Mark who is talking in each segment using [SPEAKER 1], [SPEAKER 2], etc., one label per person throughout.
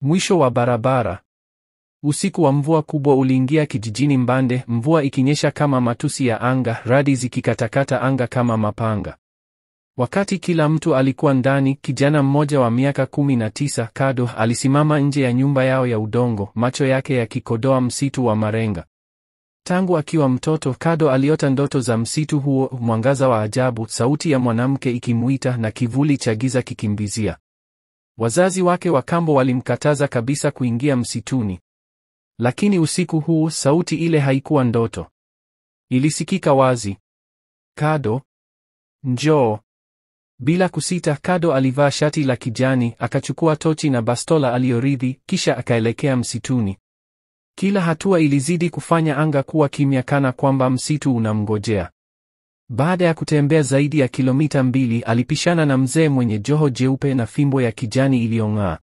[SPEAKER 1] Mwisho wa barabara. Usiku wa mvua kubwa uliingia kijijini Mbande, mvua ikinyesha kama matusi ya anga, radi zikikatakata anga kama mapanga. Wakati kila mtu alikuwa ndani, kijana mmoja wa miaka 19, Kado, alisimama nje ya nyumba yao ya udongo, macho yake yakikodoa msitu wa Marenga. Tangu akiwa mtoto, Kado aliota ndoto za msitu huo, mwangaza wa ajabu, sauti ya mwanamke ikimuita na kivuli cha giza kikimbizia. Wazazi wake wa kambo walimkataza kabisa kuingia msituni. Lakini usiku huu, sauti ile haikuwa ndoto. Ilisikika wazi. Kado, njoo. Bila kusita, Kado alivaa shati la kijani, akachukua tochi na bastola aliyorithi, kisha akaelekea msituni. Kila hatua ilizidi kufanya anga kuwa kimya, kana kwamba msitu unamngojea. Baada ya kutembea zaidi ya kilomita 2, alipishana na mzee mwenye joho jeupe na fimbo ya kijani iliyong'aa.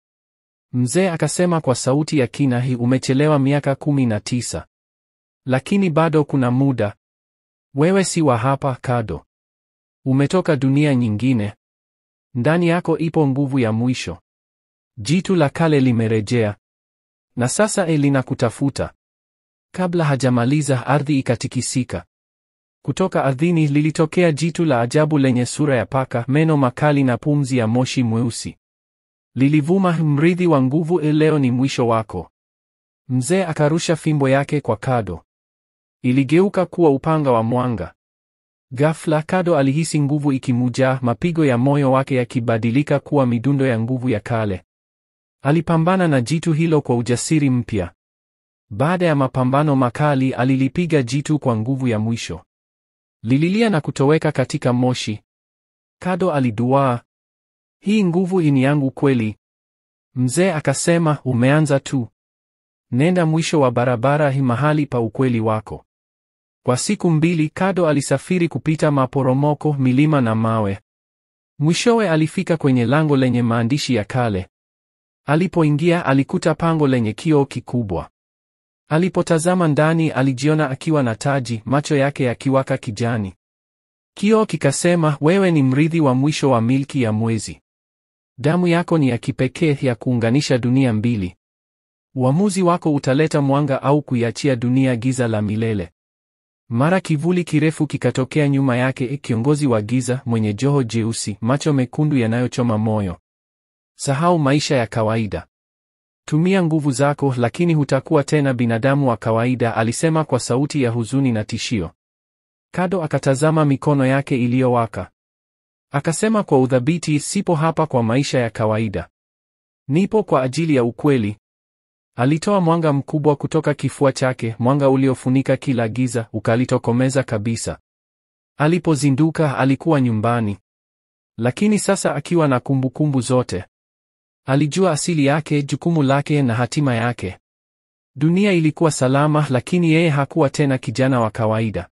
[SPEAKER 1] Mzee akasema kwa sauti ya kina, umechelewa miaka 19. Lakini bado kuna muda. Wewe si wa hapa, Kado. Umetoka dunia nyingine. Ndani yako ipo nguvu ya mwisho. Jitu la kale limerejea. Na sasa linakutafuta. Kabla hajamaliza, ardhi ikatikisika. Kutoka ardhini lilitokea jitu la ajabu lenye sura ya paka, meno makali na pumzi ya moshi mweusi. Lilivuma, mrithi wa nguvu, leo ni mwisho wako. Mzee akarusha fimbo yake kwa Kado. Iligeuka kuwa upanga wa mwanga. Ghafla Kado alihisi nguvu ikimujaa, mapigo ya moyo wake yakibadilika kuwa midundo ya nguvu ya kale. Alipambana na jitu hilo kwa ujasiri mpya. Baada ya mapambano makali, alilipiga jitu kwa nguvu ya mwisho. Lililia na kutoweka katika moshi. Kado aliduaa, hii nguvu ni yangu kweli. Mzee akasema, umeanza tu. Nenda mwisho wa barabara, hii mahali pa ukweli wako. Kwa siku 2 Kado alisafiri kupita maporomoko, milima na mawe. Mwishowe alifika kwenye lango lenye maandishi ya kale. Alipoingia alikuta pango lenye kioo kikubwa. Alipotazama ndani alijiona akiwa na taji, macho yake yakiwaka kijani. Kioo kikasema, wewe ni mrithi wa mwisho wa milki ya mwezi. Damu yako ni ya kipekee, ya kuunganisha dunia mbili. Uamuzi wako utaleta mwanga au kuiachia dunia giza la milele. Mara kivuli kirefu kikatokea nyuma yake, kiongozi wa giza mwenye joho jeusi, macho mekundu yanayochoma moyo. Sahau maisha ya kawaida. Tumia nguvu zako, lakini hutakuwa tena binadamu wa kawaida, alisema kwa sauti ya huzuni na tishio. Kado akatazama mikono yake iliyowaka. Akasema kwa udhabiti, sipo hapa kwa maisha ya kawaida. Nipo kwa ajili ya ukweli. Alitoa mwanga mkubwa kutoka kifua chake, mwanga uliofunika kila giza, ukalitokomeza kabisa. Alipozinduka alikuwa nyumbani. Lakini sasa akiwa na kumbukumbu zote. Alijua asili yake, jukumu lake na hatima yake. Dunia ilikuwa salama, lakini yeye hakuwa tena kijana wa kawaida.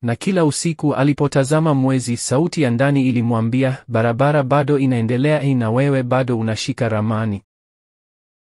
[SPEAKER 1] Na kila usiku alipotazama mwezi, sauti ya ndani ilimwambia, barabara bado inaendelea, na wewe bado unashika ramani.